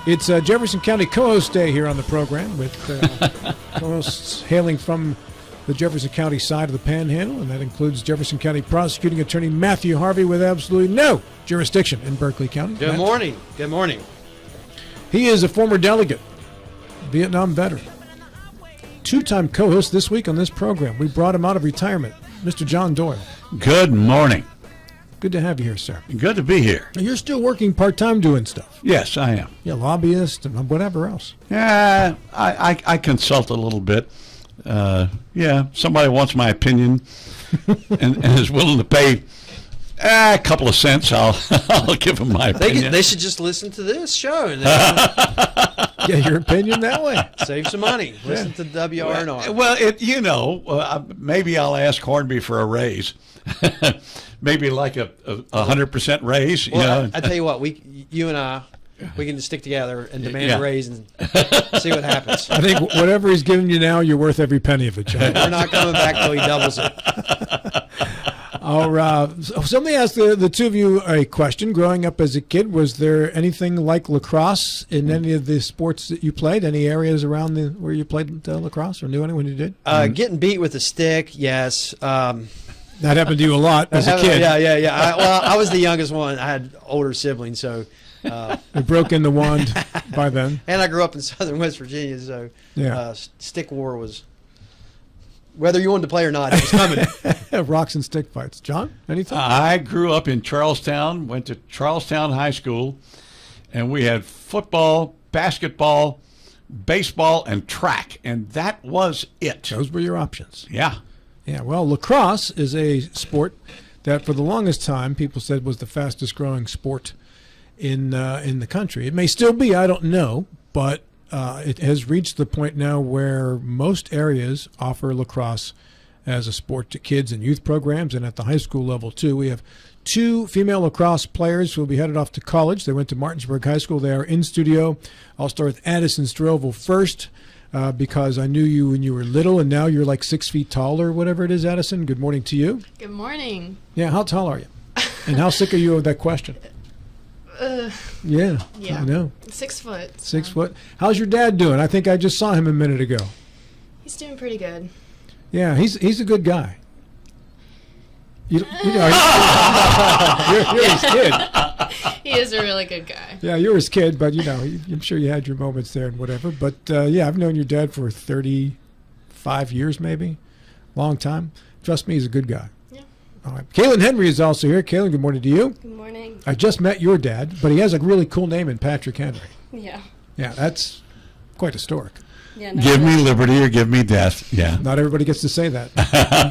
It's Jefferson County Co-host Day here on the program with co-hosts hailing from the Jefferson County side of the Panhandle, and that includes Jefferson County Prosecuting Attorney Matthew Harvey with absolutely no jurisdiction in Berkeley County. Good morning. Good morning. He is a former delegate, Vietnam veteran. Two-time co-host this week on this program. We brought him out of retirement, Mr. John Doyle. Good morning. Good to have you here, sir. Good to be here. You're still working part-time doing stuff. Yes, I am. Yeah, lobbyist and whatever else. Yeah, I consult a little bit. Somebody wants my opinion and is willing to pay a couple of cents. I'll give them my opinion. They should just listen to this show and Get your opinion that way. Save some money. Listen to WRNR. Well, maybe I'll ask Hornby for a raise. Maybe like a 100% raise. Well, I tell you what, you and I can just stick together and demand a raise and see what happens. I think whatever he's giving you now, you're worth every penny of it, John. We're not coming back till he doubles it. So let me ask the two of you a question. Growing up as a kid, was there anything like lacrosse in any of the sports that you played? Any areas around where you played lacrosse, or knew anyone who did? Getting beat with a stick, yes. That happened to you a lot as a kid. Yeah. I was the youngest one. I had older siblings, so it broke in the wand by then. And I grew up in southern West Virginia, so stick war was, whether you wanted to play or not, it was coming. Rocks and stick fights. John, anything? I grew up in Charlestown, went to Charlestown High School, and we had football, basketball, baseball, and track, and that was it. Those were your options. Yeah. Yeah, well, lacrosse is a sport that for the longest time people said was the fastest growing sport in the country. It may still be, I don't know, but it has reached the point now where most areas offer lacrosse as a sport to kids and youth programs, and at the high school level too. We have two female lacrosse players who will be headed off to college. They went to Martinsburg High School. They are in studio. I'll start with Addyson Strovel first. Because I knew you when you were little, and now you're like 6 feet tall or whatever it is, Addyson. Good morning to you. Good morning. Yeah, how tall are you? And how sick are you of that question? Yeah, I know. 6 foot. 6 foot. How's your dad doing? I think I just saw him a minute ago. He's doing pretty good. Yeah, he's a good guy. You're his kid. He is a really good guy. Yeah, you're his kid, but I'm sure you had your moments there and whatever. But I've known your dad for 35 years, maybe, long time. Trust me, he's a good guy. Yeah. All right. Kaylin Henry is also here. Kaylin, good morning to you. Good morning. I just met your dad, but he has a really cool name in Patrick Henry. Yeah. Yeah, that's quite historic. Yeah. Give me liberty or give me death. Yeah. Not everybody gets to say that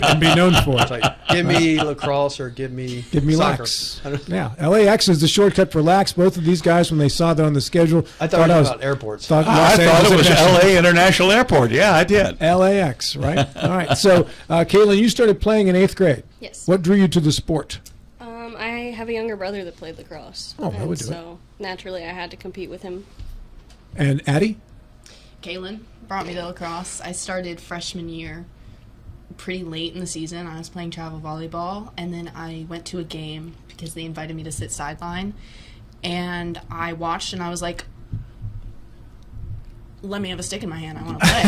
and be known for it. Like, give me lacrosse or give me soccer. Lax. Yeah, LAX is the shortcut for Lax. Both of these guys, when they saw that on the schedule, I thought it was about airports. I thought it was LA International Airport. Yeah, I did. LAX, right? All right. So, Kaylin, you started playing in 8th grade. Yes. What drew you to the sport? I have a younger brother that played lacrosse. Oh, that would do it. So naturally, I had to compete with him. And Addie? Kaylin brought me to lacrosse. I started freshman year pretty late in the season. I was playing travel volleyball, and then I went to a game because they invited me to sit sideline. And I watched, and I was like, let me have a stick in my hand. I want to play.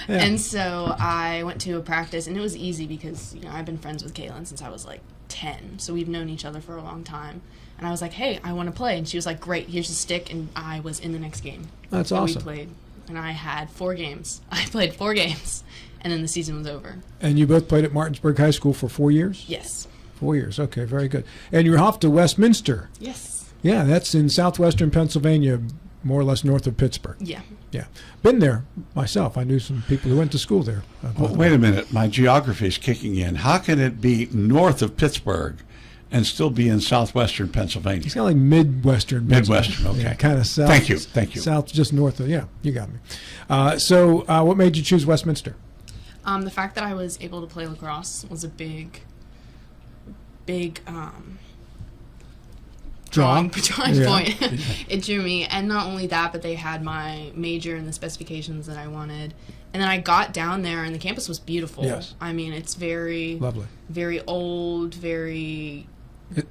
Yeah. And so I went to a practice, and it was easy because I've been friends with Kaylin since I was like 10. So we've known each other for a long time. And I was like, hey, I want to play. And she was like, great, here's the stick. And I was in the next game. That's so awesome. We played. And I had 4 games. I played 4 games. And then the season was over. And you both played at Martinsburg High School for 4 years? Yes. 4 years. Okay, very good. And you're off to Westminster. Yes. Yeah, that's in southwestern Pennsylvania, more or less north of Pittsburgh. Yeah. Yeah. Been there myself. I knew some people who went to school there. Well, wait a minute. My geography is kicking in. How can it be north of Pittsburgh and still be in southwestern Pennsylvania? It's kind of like midwestern. Midwestern, okay. Yeah, kind of south. Thank you. South, just north of, yeah, you got me. So what made you choose Westminster? The fact that I was able to play lacrosse was a big drawing point. It drew me. And not only that, but they had my major and the specifications that I wanted. And then I got down there, and the campus was beautiful. Yes. I mean, it's very lovely, very old, very...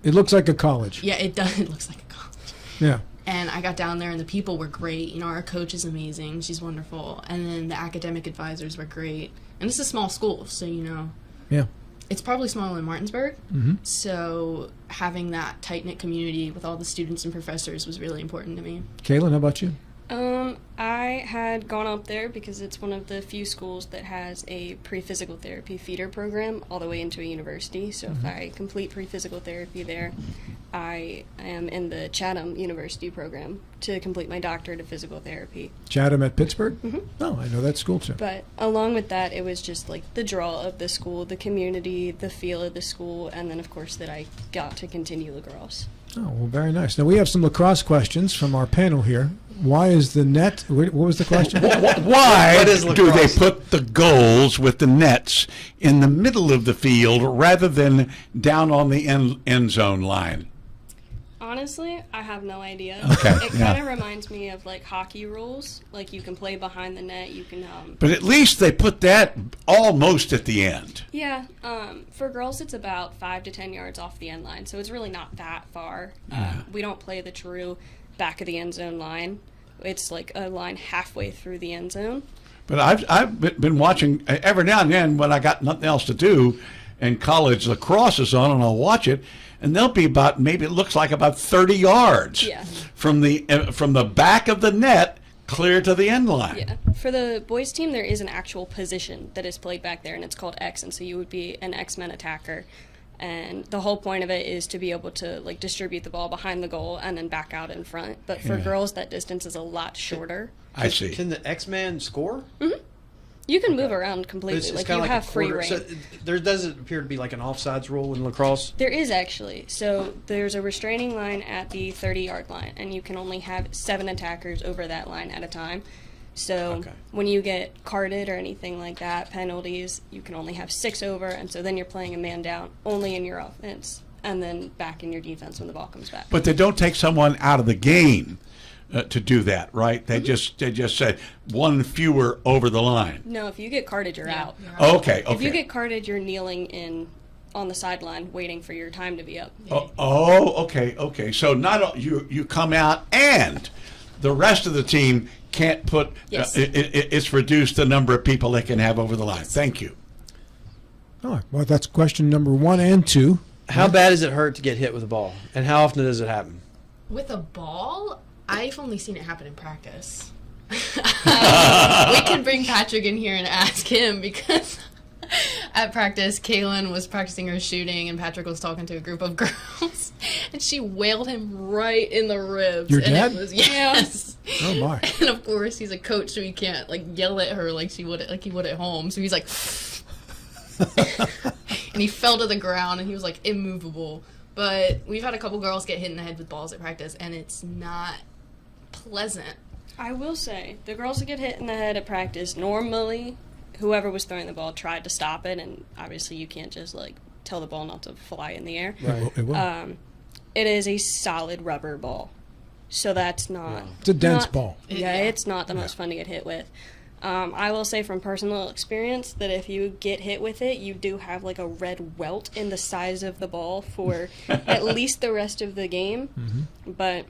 It looks like a college. Yeah, it does. It looks like a college. Yeah. And I got down there, and the people were great. You know, our coach is amazing. She's wonderful. And then the academic advisors were great. And it's a small school, so, you know. Yeah. It's probably smaller than Martinsburg. Mm-hmm. So having that tight-knit community with all the students and professors was really important to me. Kaylin, how about you? I had gone up there because it's one of the few schools that has a pre-physical therapy feeder program all the way into a university. So if I complete pre-physical therapy there, I am in the Chatham University program to complete my doctorate of physical therapy. Chatham at Pittsburgh? Mm-hmm. Oh, I know that school too. But along with that, it was just like the draw of the school, the community, the feel of the school, and then of course that I got to continue lacrosse. Oh, well, very nice. Now, we have some lacrosse questions from our panel here. Why is the net, what was the question? Why What is do they lacrosse? put the goals with the nets in the middle of the field rather than down on the end zone line? Honestly, I have no idea. Okay, It yeah. kind of reminds me of like hockey rules. Like you can play behind the net, you can But at least they put that almost at the end. yeah, for girls it's about 5 to 10 yards off the end line, so it's really not that far. We don't play the true back of the end zone line. It's like a line halfway through the end zone. But I've been watching every now and then when I got nothing else to do, and college lacrosse is on, and I'll watch it, and they'll be about, maybe it looks like about 30 yards Yeah. from the back of the net clear to the end line. Yeah. For the boys team, there is an actual position that is played back there, and it's called X, and so you would be an X-Men attacker. And the whole point of it is to be able to like distribute the ball behind the goal and then back out in front. But for girls, that distance is a lot shorter. I see. Can the X-Man score? You can move around But completely. Like kinda you have a free quarter. reign. So there doesn't appear to be like an offsides rule in lacrosse. There is actually. So there's a restraining line at the 30-yard line, and you can only have 7 attackers over that line at a time. So Okay. when you get carded or anything like that, penalties, you can only have 6 over, and so then you're playing a man down only in your offense, and then back in your defense when the ball comes back. But they don't take someone out of the game to do that, right? They Mm-hmm. just say one fewer over the line. No, if you get carded, you're out. Okay. If you get carded, you're kneeling in on the sideline waiting for your time to be up. Okay. So not you come out, and the rest of the team can't put. Yes. It's reduced the number of people they can have over the line. Thank you. All right. Well, that's question number 1 and 2. How bad does it hurt to get hit with a ball, and how often does it happen? With a ball, I've only seen it happen in practice. We can bring Patrick in here and ask him, because at practice, Kaylin was practicing her shooting, and Patrick was talking to a group of girls, and she wailed him right in the ribs. Your and dad? It was, yes. Oh, my. And of course, he's a coach, so he can't like yell at her like he would at home. So he's like, and he fell to the ground, and he was like immovable. But we've had a couple girls get hit in the head with balls at practice, and it's not pleasant. I will say, the girls that get hit in the head at practice, normally whoever was throwing the ball tried to stop it, and obviously you can't just like tell the ball not to fly in the air. It will. It is a solid rubber ball, so that's not. It's a dense not- ball. Yeah, it's not the most fun to get hit with. I will say from personal experience that if you get hit with it, you do have like a red welt in the size of the ball for at least the rest of the game. But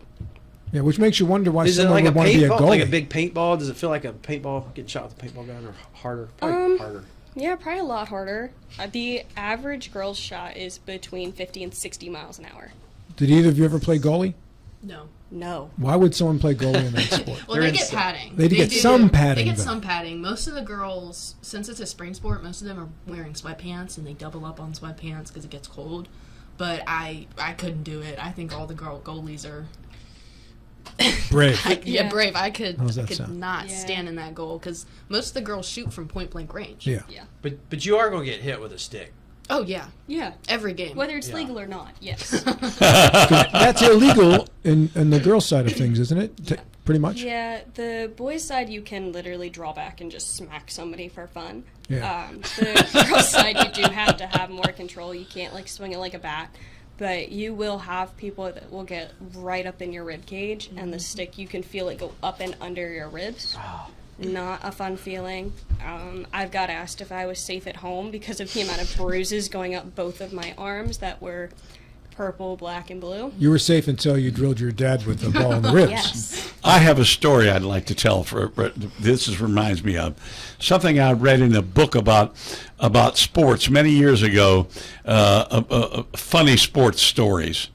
Yeah, which makes you wonder why Is it someone like a would want to be a paintball, goalie. like a big paintball? Does it feel like a paintball getting shot with a paintball gun, or harder? Probably harder. yeah, probably a lot harder. The average girl's shot is between 50 and 60 miles an hour. Did either of you ever play goalie? No. No. Why would someone play goalie in that sport? Well, They're they get insane. padding. They get some padding, They get though. some padding. Most of the girls, since it's a spring sport, most of them are wearing sweatpants, and they double up on sweatpants because it gets cold. But I couldn't do it. I think all the girl goalies are Brave. Yeah. brave. I could sound? not Yeah. stand in that goal because most of the girls shoot from point blank range. Yeah. Yeah. But you are going to get hit with a stick. Oh yeah, Yeah. every game. Whether it's Yeah. legal or not, yes. That's illegal in the girls' side of things, isn't it? Pretty much? Yeah, the boys' side you can literally draw back and just smack somebody for fun. Yeah. The girls' side you do have to have more control. You can't like swing it like a bat, but you will have people that will get right up in your rib cage, and the stick you can feel it go up and under your ribs. Not a fun feeling. I've got asked if I was safe at home because of the amount of bruises going up both of my arms that were purple, black, and blue. You were safe until you drilled your dad with the ball in the ribs. Yes. I have a story I'd like to tell. Reminds me of something I read in a book about sports many years ago. Funny sports stories.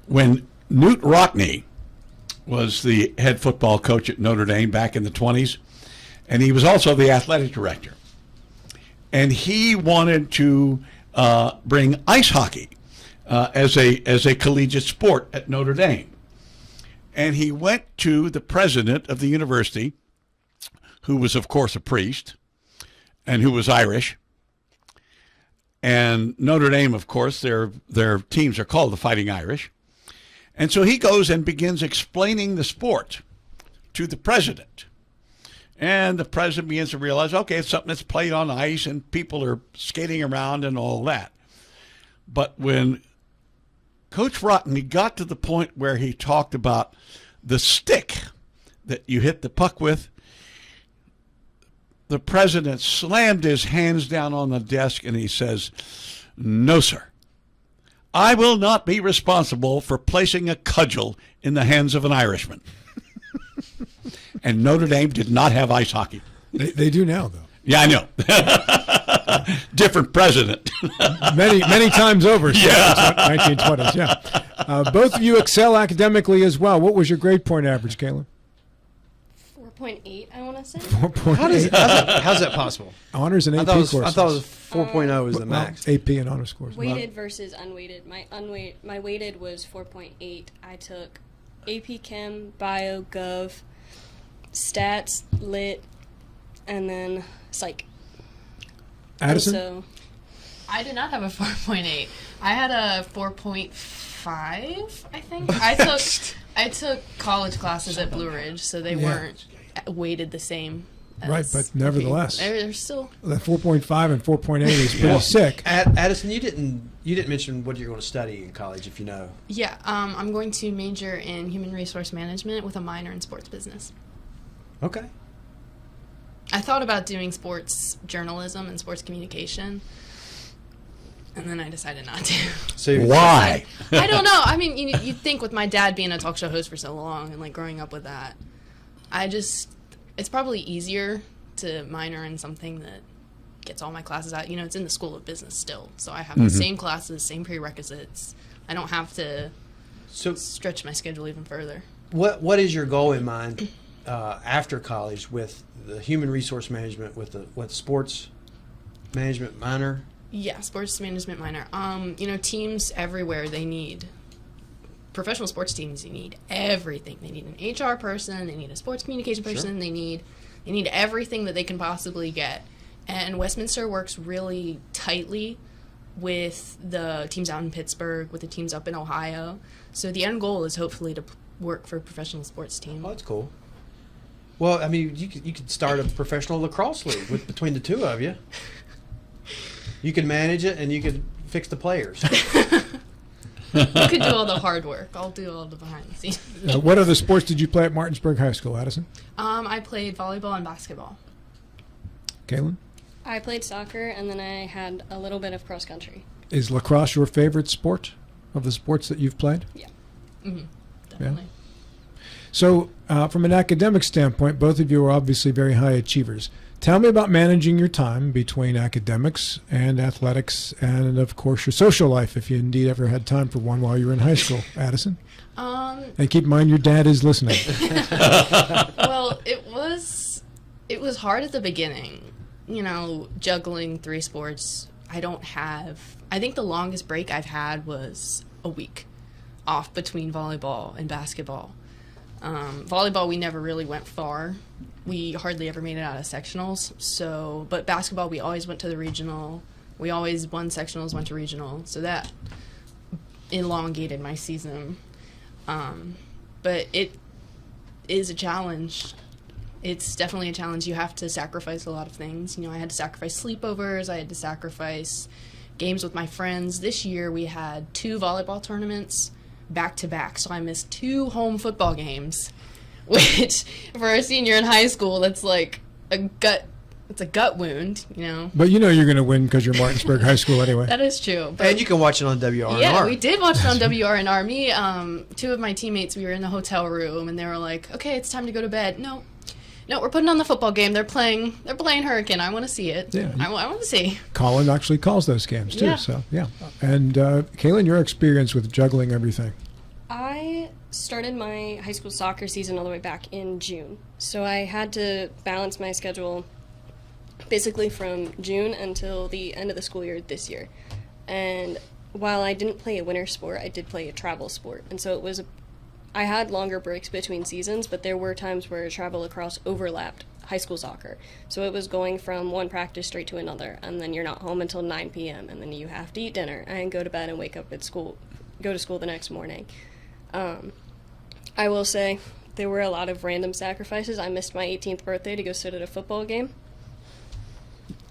When Newt Rockne was the head football coach at Notre Dame back in the 20s, and he was also the athletic director. And he wanted to bring ice hockey as a collegiate sport at Notre Dame. And he went to the president of the university, who was, of course, a priest, and who was Irish. And Notre Dame, of course, their teams are called the Fighting Irish. And so he goes and begins explaining the sport to the president. And the president begins to realize, okay, it's something that's played on ice and people are skating around and all that. But when Coach Rockne got to the point where he talked about the stick that you hit the puck with, the president slammed his hands down on the desk and he says, "No, sir. I will not be responsible for placing a cudgel in the hands of an Irishman." And Notre Dame did not have ice hockey. They do now, though. Yeah, I know. Different president. many times over. Since Yeah. 1920s, yeah. Both of you excel academically as well. What was your grade point average, Kaylin? 4.8, I want to say. 4.8. How's that possible? Honors and AP I courses. thought it was 4.0 was the max. AP and honor scores. Weighted versus unweighted. My weighted was 4.8. I took AP Chem, Bio, Gov, Stats, Lit, and then Psych. Addison? So, I did not have a 4.8. I had a 4.5, I think. I took college classes at Blue Ridge, so they weren't weighted the same. Right, but nevertheless, they're still that 4.5 and 4.8 is pretty sick. Addison, you didn't mention what you're going to study in college, if you know. Yeah, I'm going to major in human resource management with a minor in sports business. Okay. I thought about doing sports journalism and sports communication, and then I decided not to. So Why? I don't know. I mean, you'd think with my dad being a talk show host for so long and like growing up with that, it's probably easier to minor in something that gets all my classes out. It's in the School of Business still, so I have the same classes, same prerequisites. I don't have to stretch my schedule even further. What is your goal in mind after college with the human resource management, with sports management minor? Yeah, sports management minor. Teams everywhere, they need professional sports teams. They need everything. They need an HR person. They need a sports communication person. Sure. They need everything that they can possibly get. And Westminster works really tightly with the teams out in Pittsburgh, with the teams up in Ohio. So the end goal is hopefully to work for a professional sports team. Oh, that's cool. Well, I mean, you could start a professional lacrosse league between the two of you. You could manage it, and you could fix the players. You could do all the hard work. I'll do all the behind the scenes. What other sports did you play at Martinsburg High School, Addison? I played volleyball and basketball. Kaylin? I played soccer, and then I had a little bit of cross country. Is lacrosse your favorite sport of the sports that you've played? Yeah. Mm-hmm. Definitely. Yeah. So, from an academic standpoint, both of you are obviously very high achievers. Tell me about managing your time between academics and athletics and, of course, your social life, if you indeed ever had time for one while you were in high school. Addison? And keep in mind your dad is listening. Well, it was hard at the beginning, juggling 3 sports. I think the longest break I've had was a week off between volleyball and basketball. Volleyball, we never really went far. We hardly ever made it out of sectionals. But basketball, we always went to the regional. We always won sectionals, went to regional. So that elongated my season. But it is a challenge. It's definitely a challenge. You have to sacrifice a lot of things. I had to sacrifice sleepovers. I had to sacrifice games with my friends. This year we had 2 volleyball tournaments back-to-back. So I missed 2 home football games, which for a senior in high school, that's like a gut it's a gut wound, you know. But you know you're going to win because you're Martinsburg High School anyway. That is true. But And you can watch it on WRNR. yeah, we did watch it on WRNR. Me, two of my teammates, we were in the hotel room, and they were like, "Okay, it's time to go to bed." No, we're putting on the football game. They're playing Hurricane. I want to see it. Yeah. I want to see. Colin actually calls those games too. Yeah. So yeah. And Kaylin, your experience with juggling everything. I started my high school soccer season all the way back in June. So I had to balance my schedule basically from June until the end of the school year this year. And while I didn't play a winter sport, I did play a travel sport. And so I had longer breaks between seasons, but there were times where travel lacrosse overlapped high school soccer. So it was going from one practice straight to another, and then you're not home until 9 p.m., and then you have to eat dinner and go to bed and wake up at school, go to school the next morning. I will say there were a lot of random sacrifices. I missed my 18th birthday to go sit at a football game.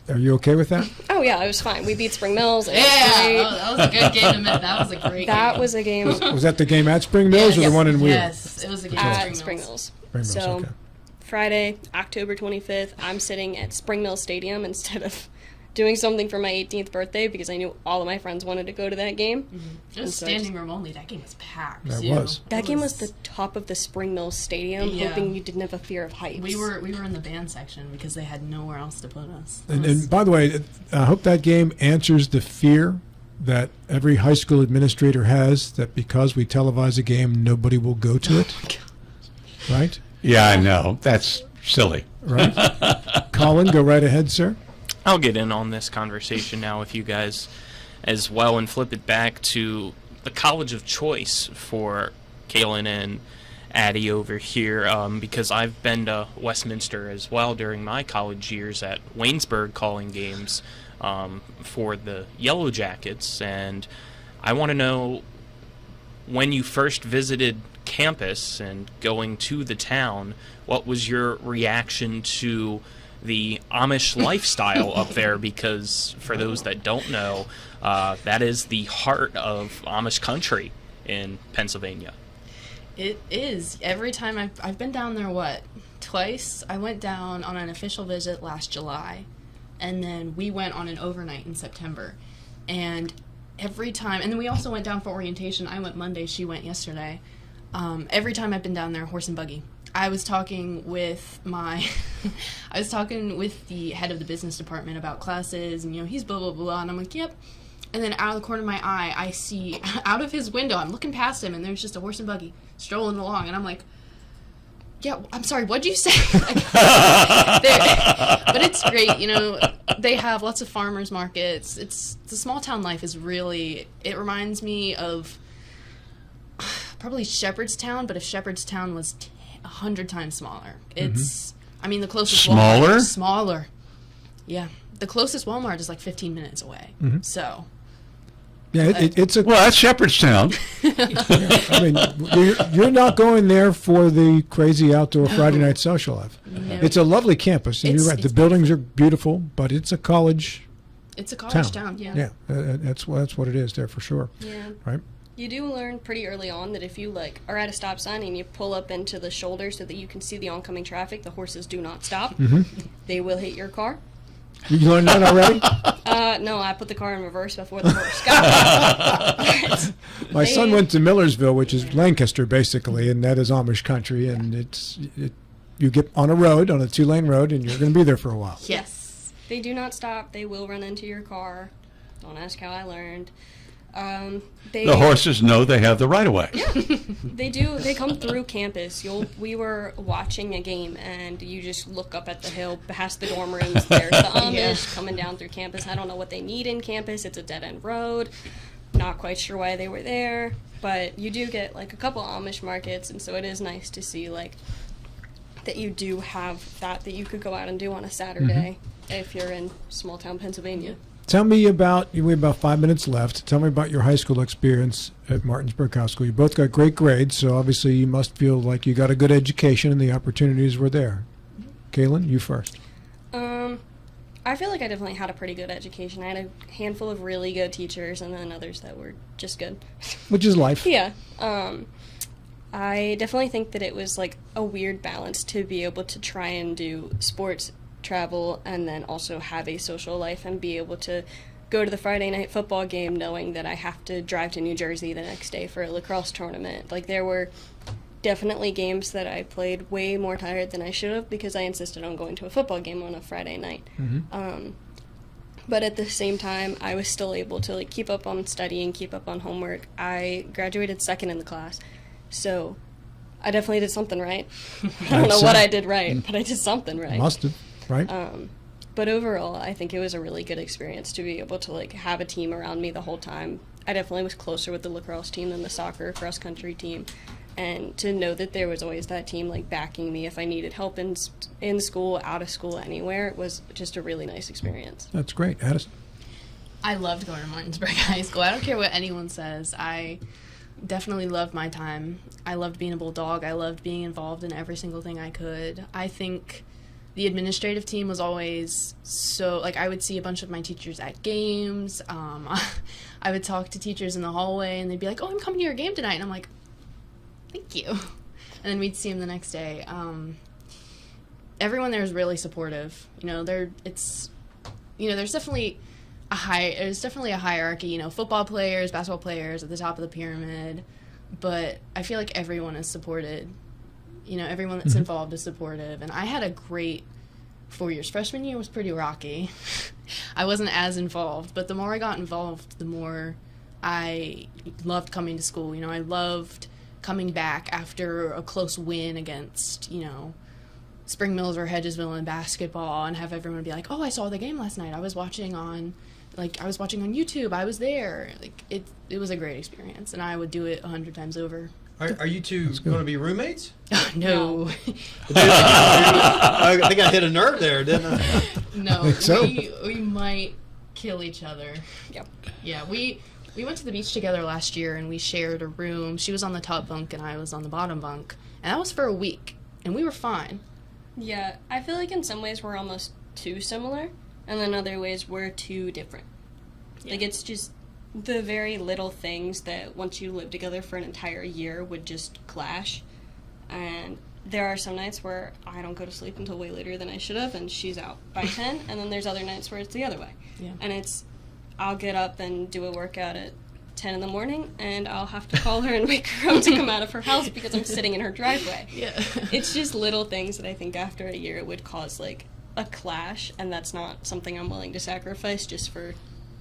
Are you okay with that? Oh yeah, it was fine. We beat Spring Mills. It was Yeah, great. that was a good game to miss. That was a great That game. was a game Was that the game at Spring Mills or Yes. the one in Wheeler? Yes, it was a game at at Spring Mills. Spring Mills, So okay. Friday, October 25th, I'm sitting at Spring Mills Stadium instead of doing something for my 18th birthday because I knew all of my friends wanted to go to that game. It was And so standing room only. That game was packed. That too. was. That It game was the top of the Spring Mills Stadium, Yeah. hoping you didn't have a fear of heights. We were in the band section because they had nowhere else to put us. And by the way, I hope that game answers the fear that every high school administrator has that because we televise a game, nobody will go to it. Right? Yeah, I know. That's silly. Right? Colin, go right ahead, sir. I'll get in on this conversation now with you guys as well and flip it back to the college of choice for Kaylin and Addie over here because I've been to Westminster as well during my college years at Waynesburg calling games for the Yellow Jackets, and I want to know when you first visited campus and going to the town, what was your reaction to the Amish lifestyle up there? Because for those that don't know, that is the heart of Amish country in Pennsylvania. It is. Every time I've been down there, twice? I went down on an official visit last July, and then we went on an overnight in September. And every time, and then we also went down for orientation. I went Monday, she went yesterday. Every time I've been down there, horse and buggy. I was talking with the head of the business department about classes, and he's blah blah blah, and I'm like, yep. And then out of the corner of my eye, I see out of his window, I'm looking past him, and there's just a horse and buggy strolling along, and I'm like, yeah, I'm sorry, what'd you say? But it's great, they have lots of farmers markets. The small town life is really, it reminds me of probably Shepherdstown, but if Shepherdstown was 100 times smaller. It's, the closest Smaller? Walmart is smaller. Yeah. The closest Walmart is like 15 minutes away. So. Yeah, it's a. Well, that's Shepherdstown. I mean, you're not going there for the crazy outdoor Friday night social life. No. It's a lovely campus, and you're right. The It's buildings are beautiful, but it's a college It's a college town, yeah. Yeah, that's what it is there for sure. Yeah. Right. You do learn pretty early on that if you are at a stop sign and you pull up into the shoulder so that you can see the oncoming traffic, the horses do not stop. They will hit your car. You learned that already? No, I put the car in reverse before the horse got. My son went to Millersville, which is Lancaster basically, and that is Amish country, and you get on a 2-lane road, and you're going to be there for a while. Yes. They do not stop. They will run into your car. Don't ask how I learned. The horses know they have the right of way. They do. They come through campus. We were watching a game, and you just look up at the hill past the dorm rooms. There's the Amish coming down through campus. I don't know what they need in campus. It's a dead-end road. Not quite sure why they were there, but you do get a couple Amish markets, and so it is nice to see that you do have that you could go out and do on a Saturday if you're in small-town Pennsylvania. Tell me about, we have about 5 minutes left. Tell me about your high school experience at Martinsburg High School. You both got great grades, so obviously you must feel like you got a good education and the opportunities were there. Kaylin, you first. I feel like I definitely had a pretty good education. I had a handful of really good teachers and then others that were just good. Which is life. Yeah. I definitely think that it was a weird balance to be able to try and do sports travel and then also have a social life and be able to go to the Friday night football game knowing that I have to drive to New Jersey the next day for a lacrosse tournament. Like, there were definitely games that I played way more tired than I should have because I insisted on going to a football game on a Friday night. But at the same time, I was still able to like keep up on studying, keep up on homework. I graduated second in the class, so I definitely did something right. I don't know what I did right, but I did something right. Must have, right? But overall, I think it was a really good experience to be able to like have a team around me the whole time. I definitely was closer with the lacrosse team than the soccer cross country team, and to know that there was always that team like backing me if I needed help in school, out of school, anywhere, it was just a really nice experience. That's great. Addison? I loved going to Martinsburg High School. I don't care what anyone says. I definitely loved my time. I loved being a Bulldog. I loved being involved in every single thing I could. I think the administrative team was always so, like, I would see a bunch of my teachers at games. I would talk to teachers in the hallway, and they'd be like, oh, I'm coming to your game tonight. And I'm like, thank you. And then we'd see them the next day. Everyone there is really supportive. There's definitely a hierarchy. Football players, basketball players at the top of the pyramid, but I feel like everyone is supported. Everyone that's involved is supportive, and I had a great 4 years. Freshman year was pretty rocky. I wasn't as involved, but the more I got involved, the more I loved coming to school. I loved coming back after a close win against, Spring Mills or Hedgesville in basketball, and have everyone be like, oh, I saw the game last night. I was watching on YouTube. I was there. Like, it was a great experience, and I would do it 100 times over. Are you two going to be roommates? No. I think I hit a nerve there, didn't I? No. So. We might kill each other. Yep. Yeah, we went to the beach together last year, and we shared a room. She was on the top bunk, and I was on the bottom bunk. And that was for a week, and we were fine. Yeah, I feel like in some ways we're almost too similar, and then other ways we're too different. Yeah. Like, it's just the very little things that once you live together for an entire year would just clash. And there are some nights where I don't go to sleep until way later than I should have, and she's out by 10, and then there's other nights where it's the other way. Yeah. And I'll get up and do a workout at 10 in the morning, and I'll have to call her and wake her up to come out of her house because I'm sitting in her driveway. Yeah. It's just little things that I think after a year it would cause, like, a clash, and that's not something I'm willing to sacrifice just for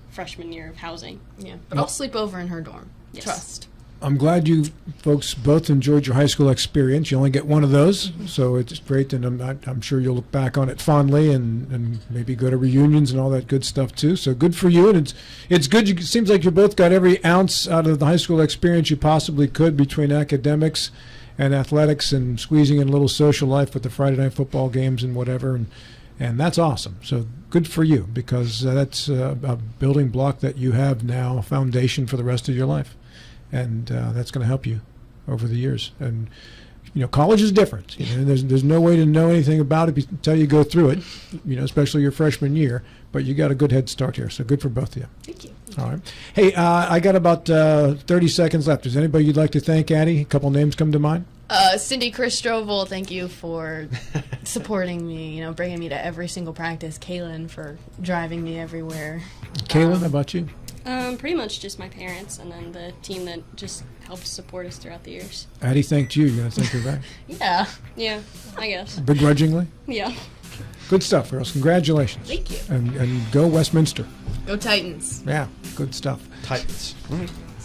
freshman year of housing. Yeah. But I'll sleep over in her dorm. Yes. Trust. I'm glad you folks both enjoyed your high school experience. You only get one of those, so it's great, and I'm sure you'll look back on it fondly and maybe go to reunions and all that good stuff too. So good for you, and it's good. It seems like you both got every ounce out of the high school experience you possibly could between academics and athletics and squeezing in a little social life with the Friday night football games and whatever, and that's awesome. So good for you, because that's a building block that you have now, a foundation for the rest of your life. And that's going to help you over the years. And college is different. There's no way to know anything about it until you go through it. Especially your freshman year. But you got a good head start here. So good for both of you. Thank you. All right. Hey, I got about 30 seconds left. Is anybody you'd like to thank, Addie? A couple names come to mind. Cindy, Chris Strovel, thank you for supporting me. Bringing me to every single practice. Kaylin for driving me everywhere. Kaylin, how about you? Pretty much just my parents and then the team that just helped support us throughout the years. Addie thanked you. You're going to thank her back? Yeah. Yeah, I guess. Begrudgingly? Yeah. Good stuff, girls. Congratulations. Thank you. And go Westminster. Go Titans. Yeah, good stuff. Titans.